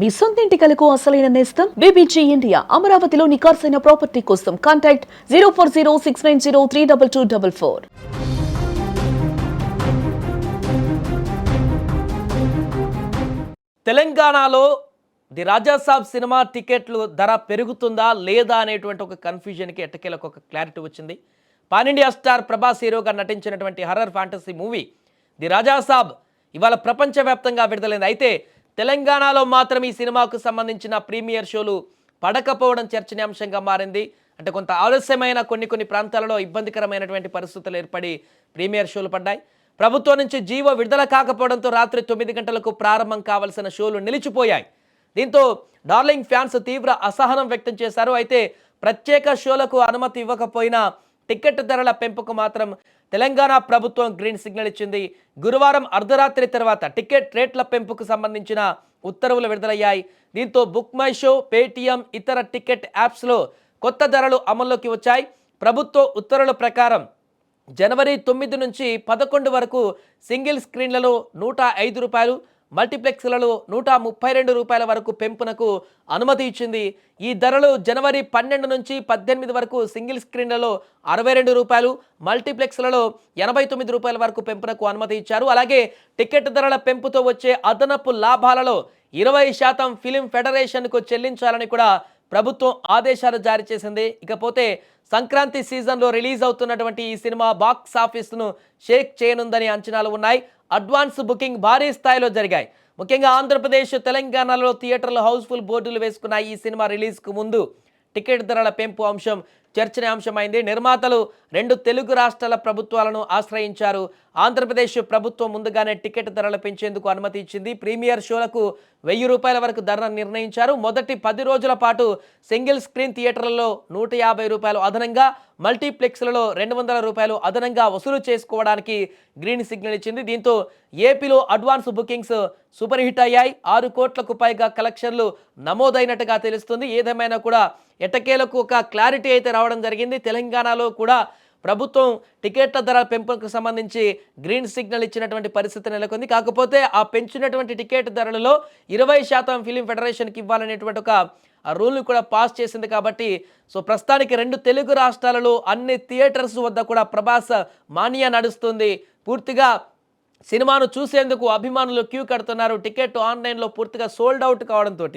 మీ సొంత ఇంటి కలకు అసలైన నేస్తం బీబీజీ ఇండియా. అమరావతిలో నికార్సైన ప్రాపర్టీ కోసం కాంటాక్ట్ 0406903224. తెలంగాణలో ది రాజాసాబ్ సినిమా టికెట్లు ధర పెరుగుతుందా లేదా అనేటువంటి ఒక కన్ఫ్యూజన్కి ఎట్టకేలకు ఒక క్లారిటీ వచ్చింది. పాన్ ఇండియా స్టార్ ప్రభాస్ హీరోగా నటించినటువంటి horror fantasy movie the Raja Saab ఇవాళ ప్రపంచవ్యాప్తంగా విడుదలైంది. అయితే తెలంగాణలో మాత్రం ఈ సినిమాకు సంబంధించిన ప్రీమియర్ షోలు పడకపోవడం చర్చనీయాంశంగా మారింది. అంటే కొంత ఆలస్యమైన కొన్ని ప్రాంతాలలో ఇబ్బందికరమైనటువంటి పరిస్థితులు ఏర్పడి ప్రీమియర్ షోలు పడ్డాయి. ప్రభుత్వం నుంచి జీవో విడుదల కాకపోవడంతో రాత్రి 9 గంటలకు ప్రారంభం కావాల్సిన షోలు నిలిచిపోయాయి. దీంతో డార్లింగ్ ఫ్యాన్స్ తీవ్ర అసహనం వ్యక్తం చేశారు. అయితే ప్రత్యేక షోలకు అనుమతి ఇవ్వకపోయినా టికెట్ ధరల పెంపుకు మాత్రం తెలంగాణ ప్రభుత్వం గ్రీన్ సిగ్నల్ ఇచ్చింది. గురువారం అర్ధరాత్రి తర్వాత టికెట్ రేట్ల పెంపుకు సంబంధించిన ఉత్తర్వులు విడుదలయ్యాయి. దీంతో బుక్ మై షో, పేటీఎం, ఇతర టికెట్ యాప్స్లో కొత్త ధరలు అమల్లోకి వచ్చాయి. ప్రభుత్వ ఉత్తర్వుల ప్రకారం జనవరి 9 నుంచి 11 వరకు సింగిల్ స్క్రీన్లలో ₹105, మల్టీప్లెక్స్లలో ₹132 వరకు పెంపునకు అనుమతి ఇచ్చింది. ఈ ధరలు జనవరి 12 నుంచి 18 వరకు సింగిల్ స్క్రీన్లలో ₹62, మల్టీప్లెక్స్లలో ₹89 వరకు పెంపునకు అనుమతి ఇచ్చారు. అలాగే టికెట్ ధరల పెంపుతో వచ్చే అదనపు లాభాలలో 20% ఫిలిం ఫెడరేషన్కు చెల్లించాలని కూడా ప్రభుత్వం ఆదేశాలు జారీ చేసింది. ఇకపోతే సంక్రాంతి సీజన్లో రిలీజ్ అవుతున్నటువంటి ఈ సినిమా బాక్స్ ఆఫీస్ను షేక్ చేయనుందని అంచనాలు ఉన్నాయి. అడ్వాన్స్ బుకింగ్ భారీ స్థాయిలో జరిగాయి. ముఖ్యంగా ఆంధ్రప్రదేశ్, తెలంగాణలో థియేటర్లు హౌస్ఫుల్ బోర్డులు వేసుకున్న ఈ సినిమా రిలీజ్కు ముందు టికెట్ ధరల పెంపు అంశం చర్చనీయాంశమైంది. నిర్మాతలు 2 తెలుగు రాష్ట్రాల ప్రభుత్వాలను ఆశ్రయించారు. ఆంధ్రప్రదేశ్ ప్రభుత్వం ముందుగానే టికెట్ ధరలు పెంచేందుకు అనుమతి ఇచ్చింది. ప్రీమియర్ షోలకు ₹1000 వరకు ధర నిర్ణయించారు. మొదటి 10 రోజుల పాటు సింగిల్ స్క్రీన్ థియేటర్లలో ₹150 అదనంగా, మల్టీప్లెక్స్లలో ₹200 అదనంగా వసూలు చేసుకోవడానికి గ్రీన్ సిగ్నల్ ఇచ్చింది. దీంతో ఏపీలో అడ్వాన్స్ బుకింగ్స్ సూపర్ హిట్ అయ్యాయి. 6 కోట్లకు పైగా కలెక్షన్లు నమోదైనట్టుగా తెలుస్తుంది. ఏదేమైనా కూడా ఎట్టకేలకు ఒక క్లారిటీ అయితే రావడం జరిగింది. తెలంగాణలో కూడా ప్రభుత్వం టికెట్ల ధర పెంపుకు సంబంధించి గ్రీన్ సిగ్నల్ ఇచ్చినటువంటి పరిస్థితి నెలకొంది. కాకపోతే ఆ పెంచినటువంటి టికెట్ ధరలలో 20% ఫిలిం ఫెడరేషన్కి ఇవ్వాలనేటువంటి ఒక రూల్ని కూడా పాస్ చేసింది. కాబట్టి ప్రస్తుతానికి 2 తెలుగు రాష్ట్రాలలో అన్ని థియేటర్స్ వద్ద కూడా ప్రభాస్ మానియా నడుస్తుంది. పూర్తిగా సినిమాను చూసేందుకు అభిమానులు క్యూ కడుతున్నారు. టికెట్ ఆన్లైన్లో పూర్తిగా సోల్డ్ అవుట్ కావడంతో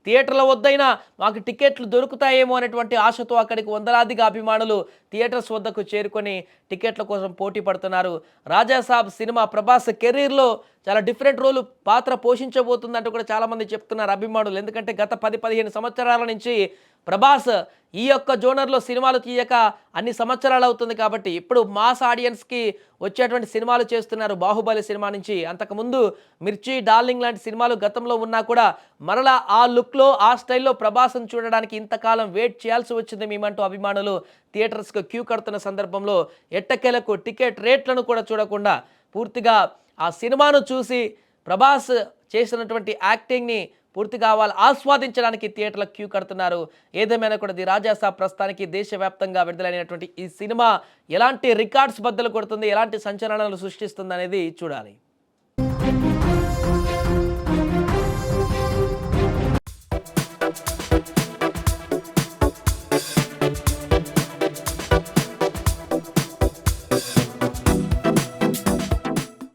థియేటర్ల వద్దైనా మాకు టికెట్లు దొరుకుతాయేమో అనేటువంటి ఆశతో అక్కడికి వందలాదిగా అభిమానులు థియేటర్స్ వద్దకు చేరుకొని టికెట్ల కోసం పోటీ పడుతున్నారు. రాజాసాబ్ సినిమా ప్రభాస్ కెరీర్లో చాలా డిఫరెంట్ రోల్ పాత్ర పోషించబోతుందంటూ కూడా చాలామంది చెప్తున్నారు అభిమానులు. ఎందుకంటే గత 10-15 సంవత్సరాల నుంచి ప్రభాస్ ఈ యొక్క జోనర్లో సినిమాలు తీయక అన్ని సంవత్సరాలు అవుతుంది. కాబట్టి ఇప్పుడు మాస్ ఆడియన్స్కి వచ్చేటువంటి సినిమాలు చేస్తున్నారు. బాహుబలి సినిమా నుంచి అంతకుముందు మిర్చి, డార్లింగ్ లాంటి సినిమాలు గతంలో ఉన్నా కూడా మరలా ఆ లుక్లో, ఆ స్టైల్లో ప్రభాస్ను చూడడానికి ఇంతకాలం వెయిట్ చేయాల్సి వచ్చింది మేమంటూ అభిమానులు థియేటర్స్కి క్యూ కడుతున్న సందర్భంలో ఎట్టకేలకు టికెట్ రేట్లను కూడా చూడకుండా పూర్తిగా ఆ సినిమాను చూసి ప్రభాస్ చేసినటువంటి యాక్టింగ్ని పూర్తిగా వాళ్ళు ఆస్వాదించడానికి థియేటర్ల క్యూ కడుతున్నారు. ఏదేమైనా కూడా ది రాజాసాబ్ ప్రస్తుతానికి దేశవ్యాప్తంగా విడుదలైనటువంటి ఈ సినిమా ఎలాంటి రికార్డ్స్ బద్దలు కొడుతుంది, ఎలాంటి సంచలనాలు సృష్టిస్తుంది అనేది చూడాలి.